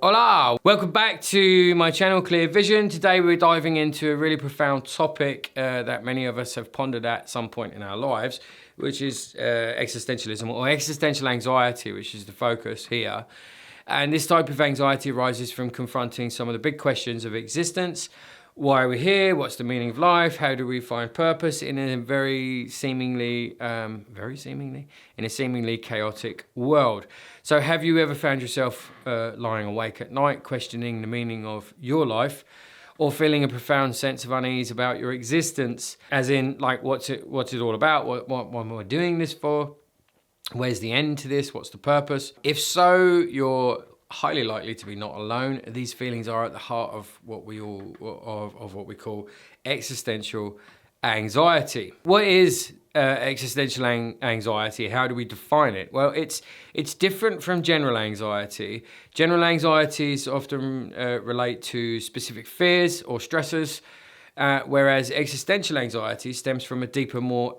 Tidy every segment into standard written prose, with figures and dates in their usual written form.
Hola! Welcome back to my channel, Clear Vision. Today we're diving into a really profound topic that many of us have pondered at some point in our lives, which is existentialism or existential anxiety, which is the focus here. And this type of anxiety arises from confronting some of the big questions of existence. Why are we here? What's the meaning of life? How do we find purpose in a seemingly chaotic world? So have you ever found yourself lying awake at night, questioning the meaning of your life, or feeling a profound sense of unease about your existence? As in, like, what's it all about? What am I doing this for? Where's the end to this? What's the purpose? If so, you're highly likely to be not alone. These feelings are at the heart of what we call existential anxiety. What is existential anxiety? How do we define it? Well, it's different from general anxiety. General anxieties often relate to specific fears or stressors, whereas existential anxiety stems from a deeper, more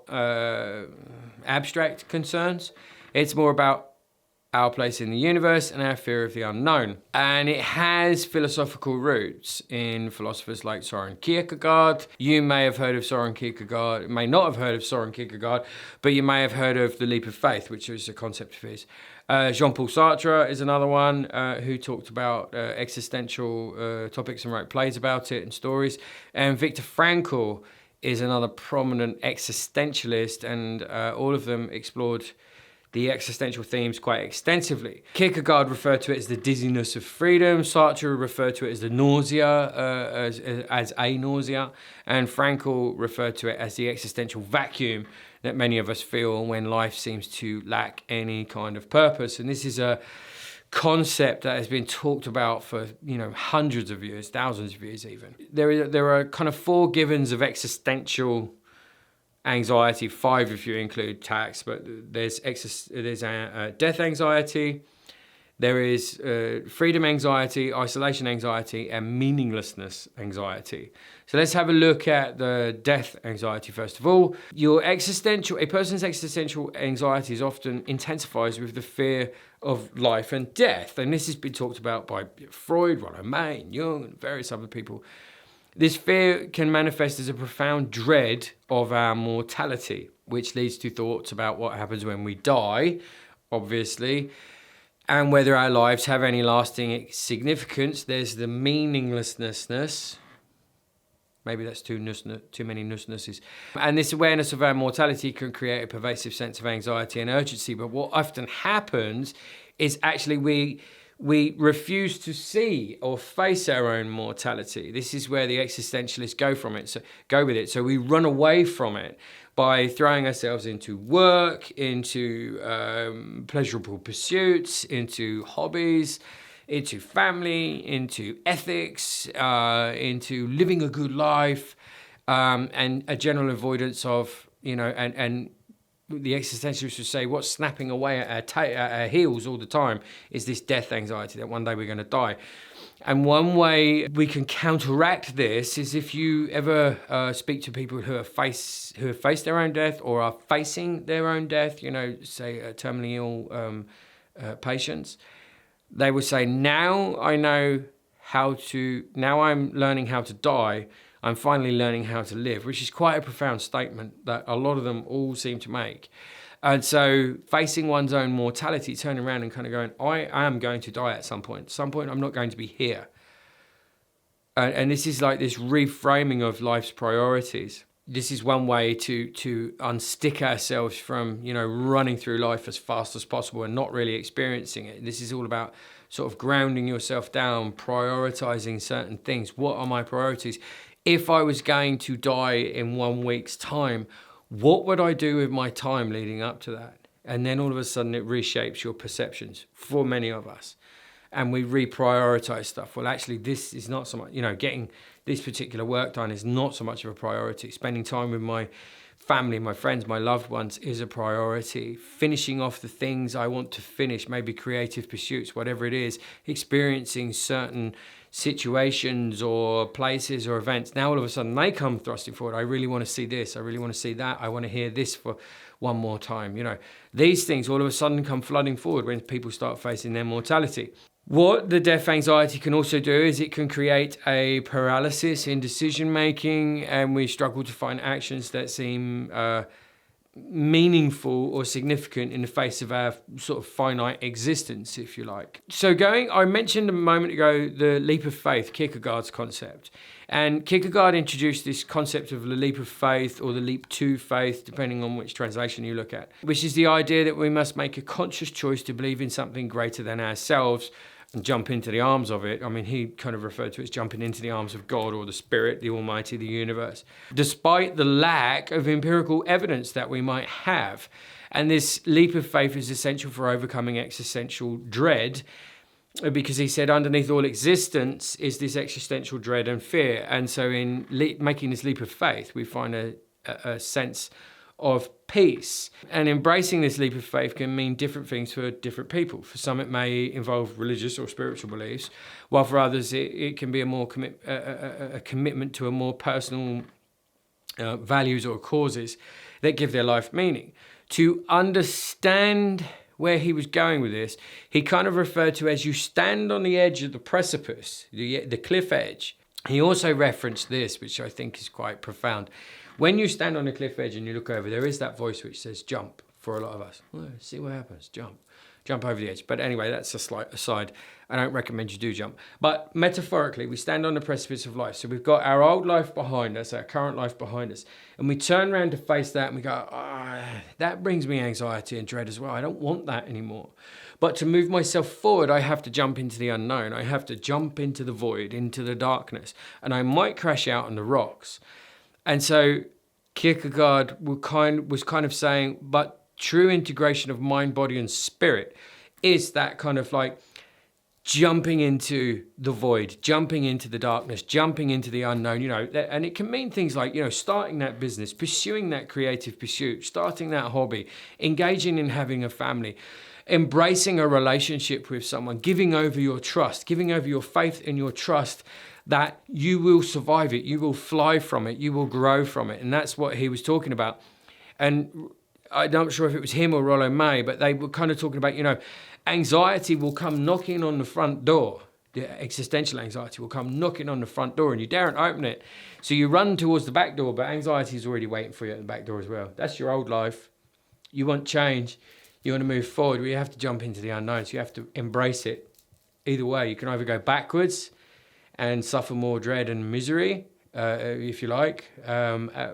abstract concerns. It's more about our place in the universe and our fear of the unknown. And it has philosophical roots in philosophers like Soren Kierkegaard. You may have heard of Soren Kierkegaard, may not have heard of Soren Kierkegaard, but you may have heard of the leap of faith, which is a concept of his. Jean-Paul Sartre is another one who talked about existential topics and wrote plays about it and stories. And Viktor Frankl is another prominent existentialist, and all of them explored the existential themes quite extensively. Kierkegaard referred to it as the dizziness of freedom. Sartre referred to it as the nausea, as a nausea. And Frankl referred to it as the existential vacuum that many of us feel when life seems to lack any kind of purpose. And this is a concept that has been talked about for, hundreds of years, thousands of years even. There are kind of four givens of existential anxiety, 5 if you include tax, but there's death anxiety, there is freedom anxiety, isolation anxiety, and meaninglessness anxiety. So let's have a look at the death anxiety first of all. A person's existential anxiety is often intensifies with the fear of life and death, and this has been talked about by Freud, Rollo May, Jung, and various other people. This fear can manifest as a profound dread of our mortality, which leads to thoughts about what happens when we die, obviously, and whether our lives have any lasting significance. There's the meaninglessness. Maybe that's too many nussnesses. And this awareness of our mortality can create a pervasive sense of anxiety and urgency. But what often happens is actually we refuse to see or face our own mortality. This is where the existentialists go with it. So we run away from it by throwing ourselves into work, into pleasurable pursuits, into hobbies, into family, into ethics, into living a good life, and a general avoidance of, and the existentialists would say what's snapping away at our heels all the time is this death anxiety that one day we're going to die. And one way we can counteract this is if you ever speak to people who have faced their own death or are facing their own death, say terminally ill patients, they would say, now I'm learning how to die. I'm finally learning how to live, which is quite a profound statement that a lot of them all seem to make. And so facing one's own mortality, turning around and kind of going, I am going to die at some point. At some point, I'm not going to be here. And this is like this reframing of life's priorities. This is one way to unstick ourselves from, running through life as fast as possible and not really experiencing it. This is all about sort of grounding yourself down, prioritizing certain things. What are my priorities? If I was going to die in 1 week's time, what would I do with my time leading up to that? And then all of a sudden it reshapes your perceptions for many of us. And we reprioritize stuff. Well, actually, this is not so much, getting this particular work done is not so much of a priority. Spending time with my family, my friends, my loved ones is a priority. Finishing off the things I want to finish, maybe creative pursuits, whatever it is, experiencing certain situations or places or events. Now all of a sudden they come thrusting forward. I really want to see this. I really want to see that. I want to hear this for one more time. These things all of a sudden come flooding forward when people start facing their mortality. What the death anxiety can also do is it can create a paralysis in decision making, and we struggle to find actions that seem meaningful or significant in the face of our sort of finite existence, if you like. So I mentioned a moment ago the leap of faith, Kierkegaard's concept. And Kierkegaard introduced this concept of the leap of faith, or the leap to faith, depending on which translation you look at, which is the idea that we must make a conscious choice to believe in something greater than ourselves and jump into the arms of it. I mean, he kind of referred to it as jumping into the arms of God or the Spirit, the Almighty, the universe, despite the lack of empirical evidence that we might have. And this leap of faith is essential for overcoming existential dread, because he said underneath all existence is this existential dread and fear. And so in making this leap of faith, we find a sense of peace. And embracing this leap of faith can mean different things for different people. For some, it may involve religious or spiritual beliefs, while for others, it can be a commitment to a more personal values or causes that give their life meaning. To understand where he was going with this, he kind of referred to as you stand on the edge of the precipice, the cliff edge. He also referenced this, which I think is quite profound. When you stand on the cliff edge and you look over, there is that voice which says jump for a lot of us. Well, see what happens, jump over the edge. But anyway, that's a slight aside. I don't recommend you do jump. But metaphorically, we stand on the precipice of life. So we've got our old life behind us, our current life behind us. And we turn around to face that and we go, that brings me anxiety and dread as well. I don't want that anymore. But to move myself forward, I have to jump into the unknown. I have to jump into the void, into the darkness. And I might crash out on the rocks. And so Kierkegaard was kind of saying, but true integration of mind, body, and spirit is that kind of like jumping into the void, jumping into the darkness, jumping into the unknown, and it can mean things like, starting that business, pursuing that creative pursuit, starting that hobby, engaging in having a family, embracing a relationship with someone, giving over your trust, giving over your faith and your trust that you will survive it, you will fly from it, you will grow from it. And that's what he was talking about. And I'm not sure if it was him or Rollo May, but they were kind of talking about, anxiety will come knocking on the front door. The existential anxiety will come knocking on the front door and you daren't open it. So you run towards the back door, but anxiety is already waiting for you at the back door as well. That's your old life. You want change. You want to move forward, but you have to jump into the unknown. So you have to embrace it. Either way, you can either go backwards and suffer more dread and misery, if you like,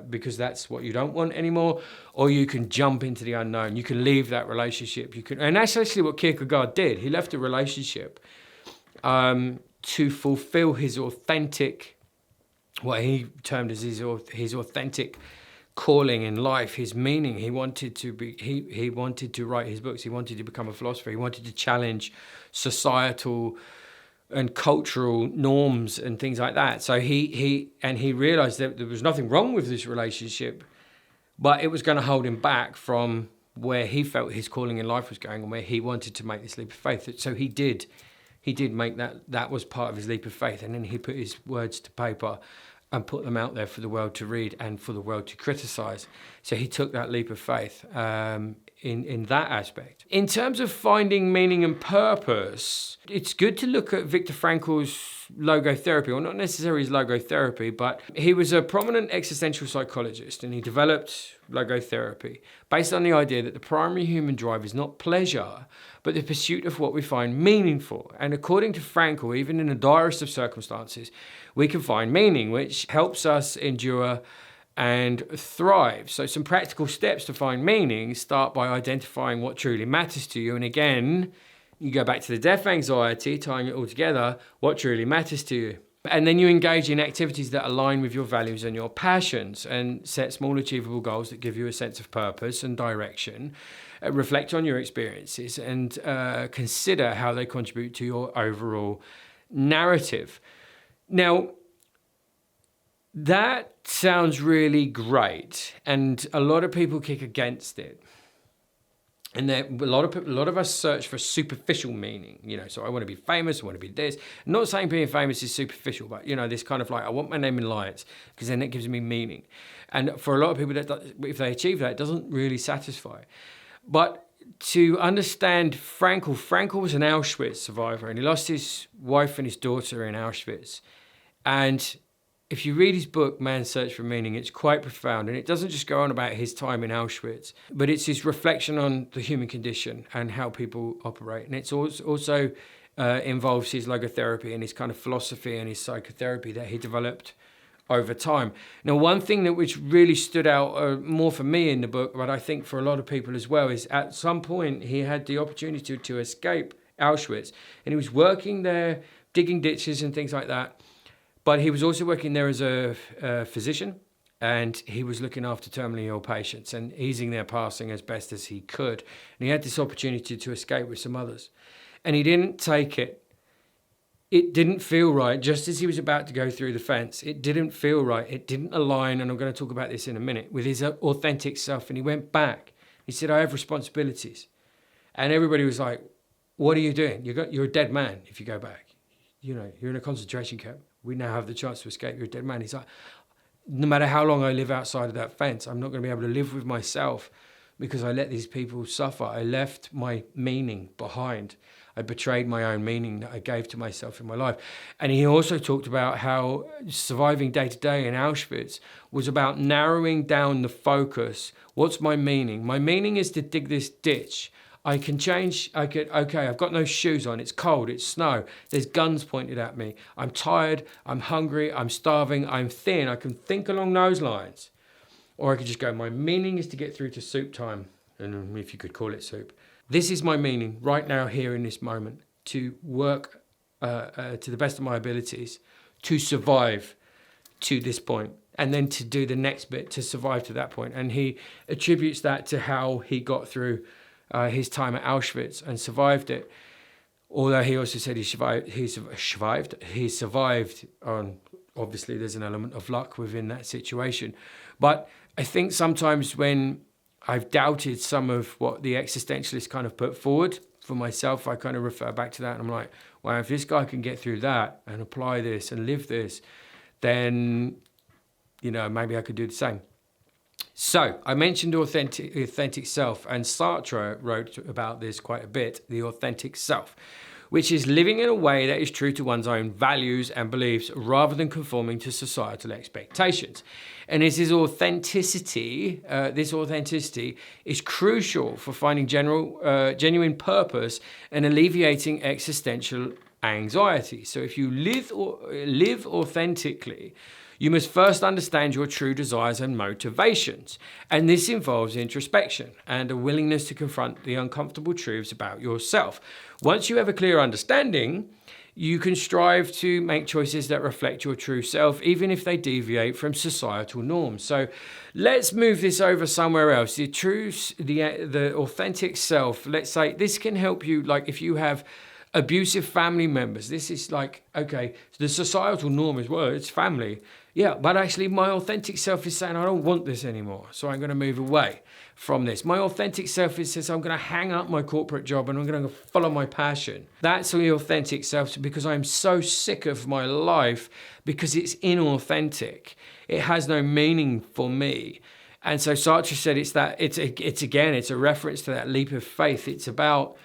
because that's what you don't want anymore, or you can jump into the unknown. You can leave that relationship. And that's actually what Kierkegaard did. He left a relationship to fulfill his authentic, what he termed as his authentic calling in life, his meaning. He wanted to write his books. He wanted to become a philosopher. He wanted to challenge societal and cultural norms and things like that. So he realized that there was nothing wrong with this relationship, but it was going to hold him back from where he felt his calling in life was going and where he wanted to make this leap of faith. So he did make that was part of his leap of faith. And then he put his words to paper and put them out there for the world to read and for the world to criticize. So he took that leap of faith in that aspect. In terms of finding meaning and purpose, it's good to look at Viktor Frankl's logotherapy, or not necessarily his logotherapy, but he was a prominent existential psychologist and he developed logotherapy based on the idea that the primary human drive is not pleasure, but the pursuit of what we find meaningful. And according to Frankl, even in the direst of circumstances, we can find meaning, which helps us endure and thrive. So some practical steps to find meaning start by identifying what truly matters to you. And again, you go back to the death anxiety, tying it all together, what truly matters to you. And then you engage in activities that align with your values and your passions and set small achievable goals that give you a sense of purpose and direction. Reflect on your experiences and consider how they contribute to your overall narrative. Now, that sounds really great, and a lot of people kick against it. And a lot of us search for superficial meaning, so I want to be famous, I want to be this. I'm not saying being famous is superficial, but, this kind of like, I want my name in lights because then it gives me meaning. And for a lot of people, if they achieve that, it doesn't really satisfy. But to understand Frankl. Frankl was an Auschwitz survivor, and he lost his wife and his daughter in Auschwitz. And if you read his book, Man's Search for Meaning, it's quite profound. And it doesn't just go on about his time in Auschwitz, but it's his reflection on the human condition and how people operate. And it's also involves his logotherapy and his kind of philosophy and his psychotherapy that he developed over time. Now, one thing that which really stood out more for me in the book, but I think for a lot of people as well, is at some point he had the opportunity to escape Auschwitz, and he was working there, digging ditches and things like that. But he was also working there as a physician, and he was looking after terminally ill patients and easing their passing as best as he could. And he had this opportunity to escape with some others, and he didn't take it. It didn't feel right. Just as he was about to go through the fence, it didn't feel right. It didn't align, and I'm going to talk about this in a minute, with his authentic self. And he went back. He said, I have responsibilities. And everybody was like, what are you doing? You're a dead man if you go back. You know, you're in a concentration camp. We now have the chance to escape. You're a dead man. He's like, no matter how long I live outside of that fence, I'm not going to be able to live with myself because I let these people suffer. I left my meaning behind. I betrayed my own meaning that I gave to myself in my life. And he also talked about how surviving day to day in Auschwitz was about narrowing down the focus. What's my meaning? My meaning is to dig this ditch. I can change, okay, I've got no shoes on, it's cold, it's snow, there's guns pointed at me, I'm tired, I'm hungry, I'm starving, I'm thin, I can think along those lines. Or I could just go, my meaning is to get through to soup time, and if you could call it soup. This is my meaning right now, here in this moment, to work to the best of my abilities, to survive to this point, and then to do the next bit to survive to that point. And he attributes that to how he got through his time at Auschwitz and survived it. Although he also said he survived on, obviously there's an element of luck within that situation. But I think sometimes when I've doubted some of what the existentialists kind of put forward for myself, I kind of refer back to that and I'm like, well, if this guy can get through that and apply this and live this, then, you know, maybe I could do the same. So I mentioned authentic self, and Sartre wrote about this quite a bit, the authentic self, which is living in a way that is true to one's own values and beliefs rather than conforming to societal expectations. And this authenticity is crucial for finding genuine purpose and alleviating existential anxiety. So if you live authentically, you must first understand your true desires and motivations. And this involves introspection and a willingness to confront the uncomfortable truths about yourself. Once you have a clear understanding, you can strive to make choices that reflect your true self, even if they deviate from societal norms. So let's move this over somewhere else. The authentic self, let's say this can help you, like if you have abusive family members. This is like, okay, the societal norm is, well, it's family. Yeah, but actually my authentic self is saying, I don't want this anymore, so I'm going to move away from this. My authentic self says, I'm going to hang up my corporate job and I'm going to follow my passion. That's the authentic self, because I'm so sick of my life because it's inauthentic. It has no meaning for me. And so Sartre said it's a reference to that leap of faith. It's about,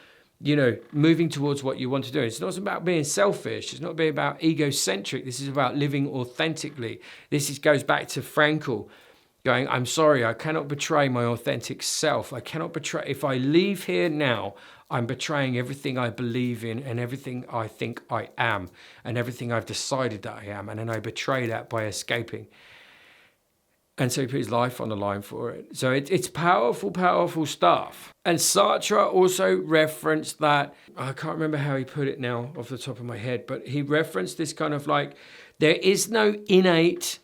you know, moving towards what you want to do. It's not about being selfish. It's not being about egocentric. This is about living authentically. Goes back to Frankl going, I'm sorry, I cannot betray my authentic self. I cannot betray. If I leave here now, I'm betraying everything I believe in and everything I think I am and everything I've decided that I am. And then I betray that by escaping. And so he put his life on the line for it. So it's powerful, powerful stuff. And Sartre also referenced that, I can't remember how he put it now off the top of my head, but he referenced this kind of like, there is no innate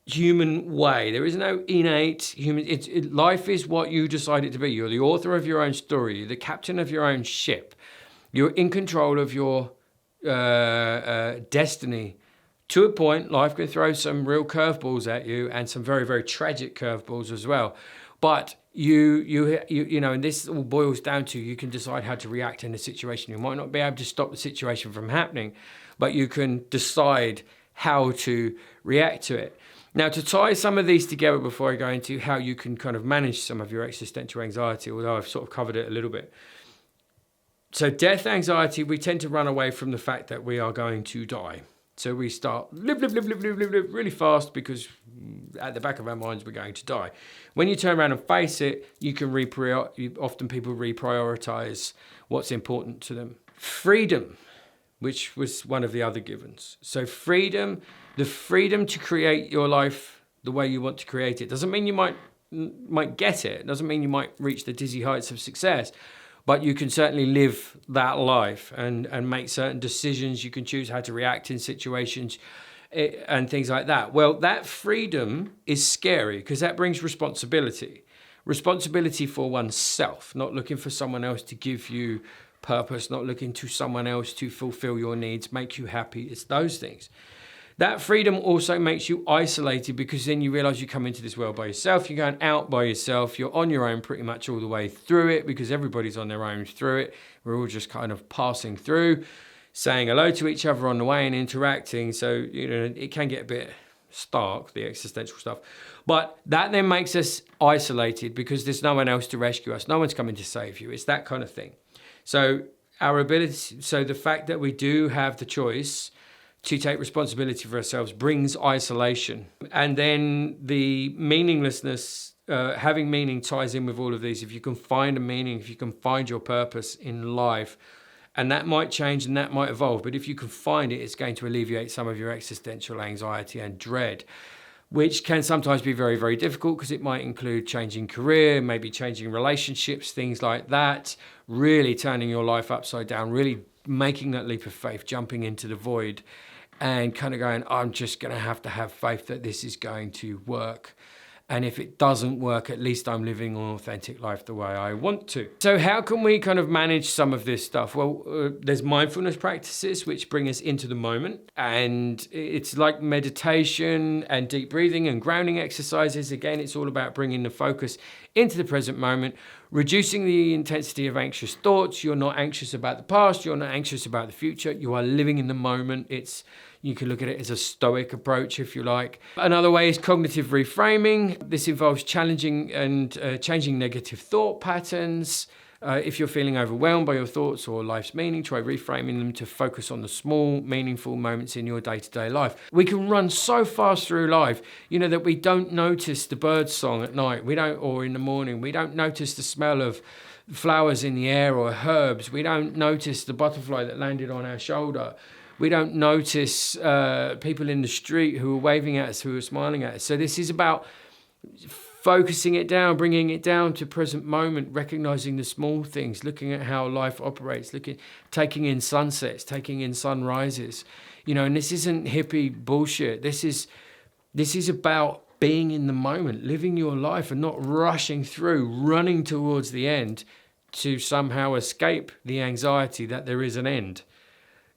human way. There is no innate human, life is what you decide it to be. You're the author of your own story. You're the captain of your own ship. You're in control of your destiny. To a point, life can throw some real curveballs at you and some very, very tragic curveballs as well. But you know, and this all boils down to you can decide how to react in a situation. You might not be able to stop the situation from happening, but you can decide how to react to it. Now, to tie some of these together before I go into how you can kind of manage some of your existential anxiety, although I've sort of covered it a little bit. So death anxiety, we tend to run away from the fact that we are going to die. So we start live really fast because at the back of our minds we're going to die. When you turn around and face it, you can often people reprioritize what's important to them. Freedom, which was one of the other givens. So freedom, the freedom to create your life the way you want to create it. Doesn't mean you might get it. Doesn't mean you might reach the dizzy heights of success. But you can certainly live that life and make certain decisions. You can choose how to react in situations and things like that. Well, that freedom is scary because that brings responsibility. Responsibility for oneself, not looking for someone else to give you purpose, not looking to someone else to fulfill your needs, make you happy. It's those things. That freedom also makes you isolated because then you realize you come into this world by yourself. You're going out by yourself. You're on your own pretty much all the way through it because everybody's on their own through it. We're all just kind of passing through, saying hello to each other on the way and interacting. So, it can get a bit stark, the existential stuff. But that then makes us isolated because there's no one else to rescue us. No one's coming to save you. It's that kind of thing. So the fact that we do have the choice to take responsibility for ourselves brings isolation. And then the meaninglessness, having meaning ties in with all of these. If you can find a meaning, if you can find your purpose in life, and that might change and that might evolve, but if you can find it, it's going to alleviate some of your existential anxiety and dread, which can sometimes be very, very difficult because it might include changing career, maybe changing relationships, things like that, really turning your life upside down, really making that leap of faith, jumping into the void and kind of going, I'm just going to have faith that this is going to work. And if it doesn't work, at least I'm living an authentic life the way I want to. So how can we kind of manage some of this stuff? Well, there's mindfulness practices, which bring us into the moment. And it's like meditation and deep breathing and grounding exercises. Again, it's all about bringing the focus into the present moment, reducing the intensity of anxious thoughts. You're not anxious about the past. You're not anxious about the future. You are living in the moment. You can look at it as a stoic approach, if you like. Another way is cognitive reframing. This involves challenging and changing negative thought patterns. If you're feeling overwhelmed by your thoughts or life's meaning, try reframing them to focus on the small, meaningful moments in your day-to-day life. We can run so fast through life, that we don't notice the bird song at night, or in the morning. We don't notice the smell of flowers in the air or herbs. We don't notice the butterfly that landed on our shoulder. We don't notice people in the street who are waving at us, who are smiling at us. So this is about focusing it down, bringing it down to present moment, recognizing the small things, looking at how life operates, taking in sunsets, taking in sunrises. And this isn't hippie bullshit. This is about being in the moment, living your life and not rushing through, running towards the end to somehow escape the anxiety that there is an end.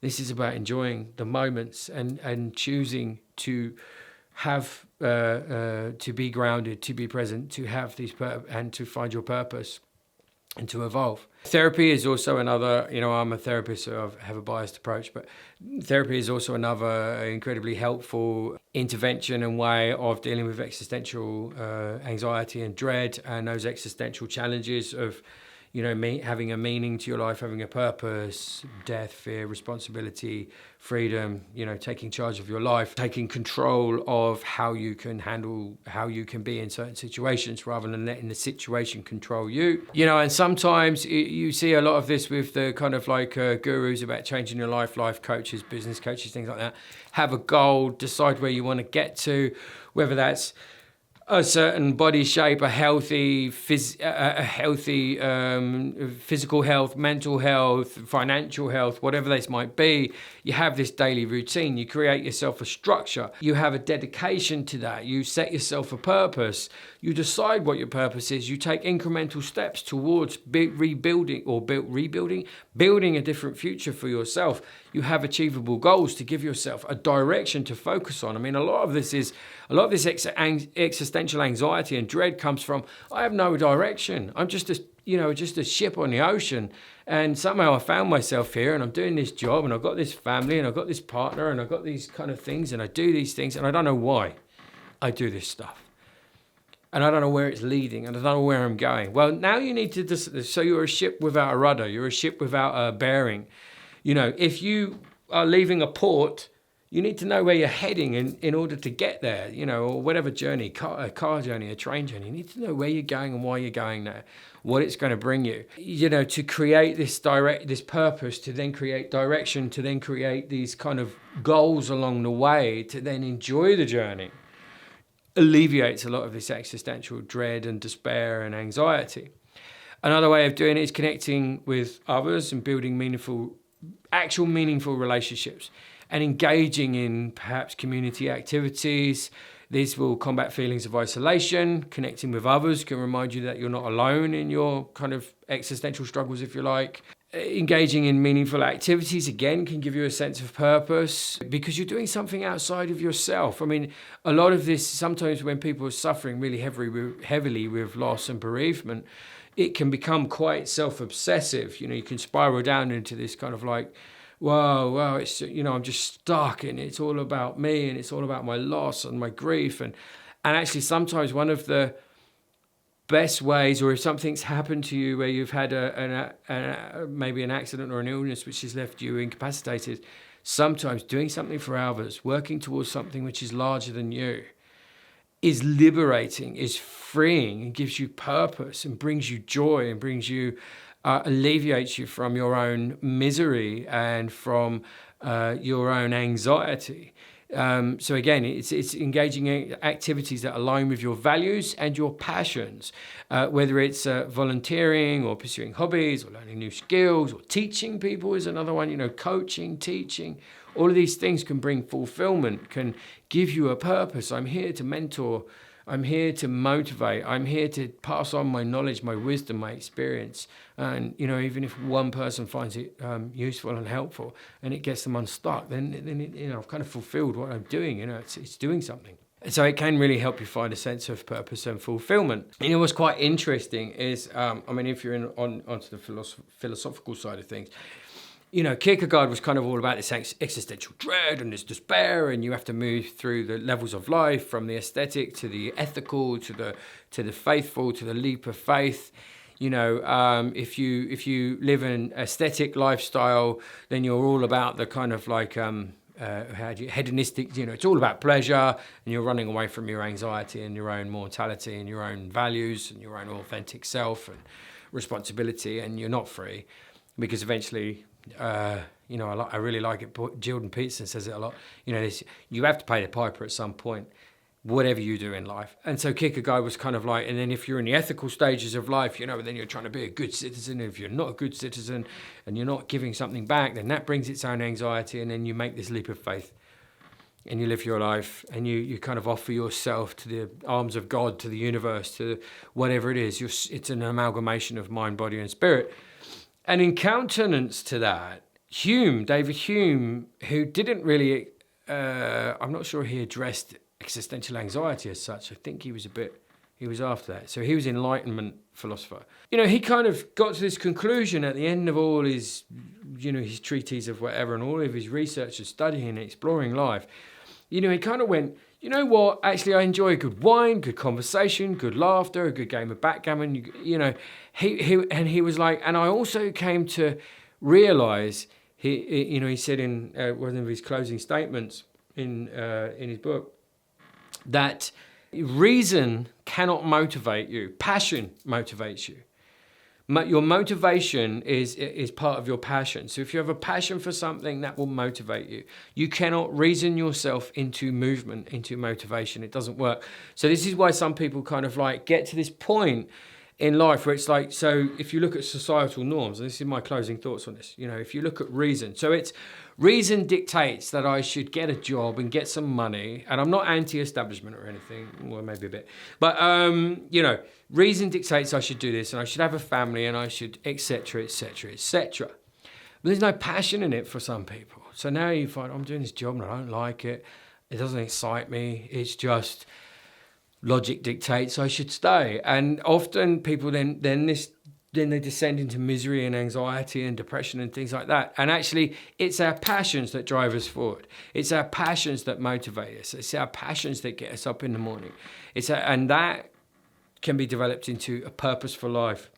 This is about enjoying the moments and choosing to have, to be grounded, to be present, to have these, and to find your purpose and to evolve. Therapy is also another, I'm a therapist, so I have a biased approach, but therapy is also another incredibly helpful intervention and way of dealing with existential anxiety and dread and those existential challenges of having a meaning to your life, having a purpose, death, fear, responsibility, freedom, taking charge of your life, taking control of how you can be in certain situations rather than letting the situation control you. And sometimes you see a lot of this with the kind of like gurus about changing your life coaches, business coaches, things like that. Have a goal, decide where you want to get to, whether that's a certain body shape, a healthy physical health, mental health, financial health, whatever this might be. You have this daily routine. You create yourself a structure. You have a dedication to that. You set yourself a purpose. You decide what your purpose is. You take incremental steps towards building a different future for yourself. You have achievable goals to give yourself a direction to focus on. I mean, a lot of this existential anxiety and dread comes from, I have no direction. I'm just a ship on the ocean. And somehow I found myself here and I'm doing this job and I've got this family and I've got this partner and I've got these kind of things and I do these things and I don't know why. I do this stuff. And I don't know where it's leading, and I don't know where I'm going. Well, now you need to so you're a ship without a rudder. You're a ship without a bearing. If you are leaving a port, you need to know where you're heading in order to get there, or whatever journey, a car journey, a train journey. You need to know where you're going and why you're going there, what it's going to bring you, to create this purpose, to then create direction, to then create these kind of goals along the way, to then enjoy the journey. Alleviates a lot of this existential dread and despair and anxiety. Another way of doing it is connecting with others and building meaningful relationships and engaging in perhaps community activities. These will combat feelings of isolation. Connecting with others can remind you that you're not alone in your kind of existential struggles, if you like. Engaging in meaningful activities, again, can give you a sense of purpose because you're doing something outside of yourself. I mean, a lot of this, sometimes when people are suffering really heavily with loss and bereavement, it can become quite self-obsessive. You can spiral down into this kind of like, whoa, it's, I'm just stuck and it's all about me and it's all about my loss and my grief. And actually sometimes one of the best ways, or if something's happened to you where you've had maybe an accident or an illness which has left you incapacitated, sometimes doing something for others, working towards something which is larger than you, is liberating, is freeing, and gives you purpose and brings you joy and brings you alleviates you from your own misery and from your own anxiety. So again, it's engaging in activities that align with your values and your passions, whether it's volunteering or pursuing hobbies or learning new skills or teaching people is another one, coaching, teaching. All of these things can bring fulfillment, can give you a purpose. I'm here to mentor. I'm here to motivate. I'm here to pass on my knowledge, my wisdom, my experience. And, even if one person finds it useful and helpful and it gets them unstuck, then I've kind of fulfilled what I'm doing. It's doing something. So it can really help you find a sense of purpose and fulfillment. What's quite interesting is, if you're onto the philosophical side of things, Kierkegaard was kind of all about this existential dread and this despair, and you have to move through the levels of life from the aesthetic to the ethical to the faithful to the leap of faith. If you live an aesthetic lifestyle, then you're all about the kind of like hedonistic. It's all about pleasure, and you're running away from your anxiety and your own mortality and your own values and your own authentic self and responsibility, and you're not free because eventually. I really like it. Jordan Peterson says it a lot. You have to pay the piper at some point, whatever you do in life. And so Kierkegaard was kind of like, and then if you're in the ethical stages of life, then you're trying to be a good citizen. If you're not a good citizen and you're not giving something back, then that brings its own anxiety. And then you make this leap of faith and you live your life and you kind of offer yourself to the arms of God, to the universe, to whatever it is. It's an amalgamation of mind, body and spirit. And in countenance to that, David Hume, who didn't really, I'm not sure he addressed existential anxiety as such. I think he was after that. So he was an Enlightenment philosopher. He kind of got to this conclusion at the end of all his, his treatise of whatever and all of his research and studying and exploring life. He kind of went, you know what, actually I enjoy good wine, good conversation, good laughter, a good game of backgammon, he was like, and I also came to realize, he said in one of his closing statements in his book, that reason cannot motivate you, passion motivates you. Your motivation is part of your passion. So if you have a passion for something, that will motivate you. You cannot reason yourself into movement, into motivation. It doesn't work. So this is why some people kind of like get to this point in life where it's like, so if you look at societal norms, and this is my closing thoughts on this, if you look at reason, so it's reason dictates that I should get a job and get some money, and I'm not anti-establishment or anything, well, maybe a bit, but, reason dictates I should do this, and I should have a family, and I should, etc., etc., etc. But there's no passion in it for some people. So now you find, I'm doing this job and I don't like it, it doesn't excite me, it's just logic dictates I should stay. And often people then this then they descend into misery and anxiety and depression and things like that. And actually, it's our passions that drive us forward. It's our passions that motivate us. It's our passions that get us up in the morning. And that can be developed into a purpose for life,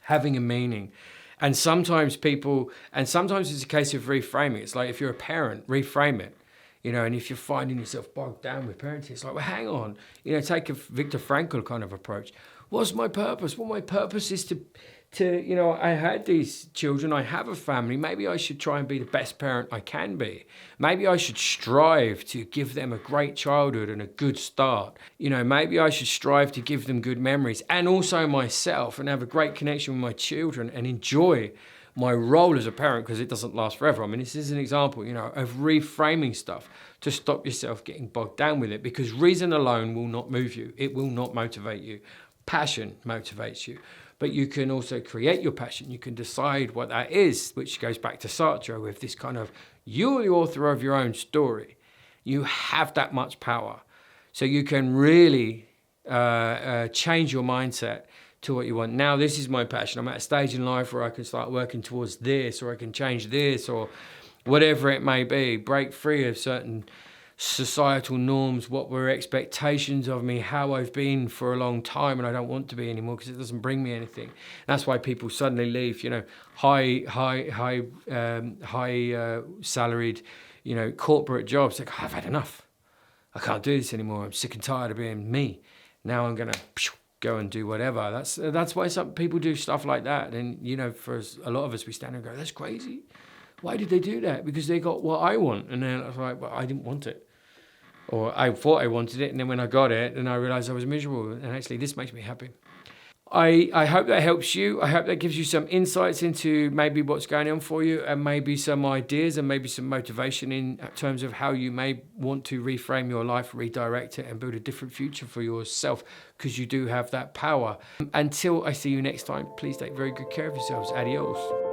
having a meaning. And sometimes it's a case of reframing. It's like if you're a parent, reframe it. And if you're finding yourself bogged down with parenting, it's like, well, hang on. Take a Viktor Frankl kind of approach. What's my purpose? Well, my purpose is to I had these children, I have a family. Maybe I should try and be the best parent I can be. Maybe I should strive to give them a great childhood and a good start. Maybe I should strive to give them good memories and also myself, and have a great connection with my children and enjoy my role as a parent, because it doesn't last forever. I mean, this is an example, of reframing stuff to stop yourself getting bogged down with it, because reason alone will not move you. It will not motivate you. Passion motivates you, but you can also create your passion. You can decide what that is, which goes back to Sartre with this kind of, you're the author of your own story. You have that much power. So you can really change your mindset to what you want. Now, this is my passion. I'm at a stage in life where I can start working towards this, or I can change this, or whatever it may be, break free of certain societal norms, what were expectations of me, how I've been for a long time, and I don't want to be anymore because it doesn't bring me anything. That's why people suddenly leave, high salaried, corporate jobs. Like, I've had enough. I can't do this anymore. I'm sick and tired of being me. Now I'm gonna go and do whatever. That's why some people do stuff like that. And for a lot of us, we stand and go, that's crazy. Why did they do that? Because they got what I want. And then I was like, well, I didn't want it. Or I thought I wanted it, and then when I got it, then I realized I was miserable. And actually, this makes me happy. I hope that helps you. I hope that gives you some insights into maybe what's going on for you, and maybe some ideas and maybe some motivation in terms of how you may want to reframe your life, redirect it, and build a different future for yourself, because you do have that power. Until I see you next time, please take very good care of yourselves. Adios.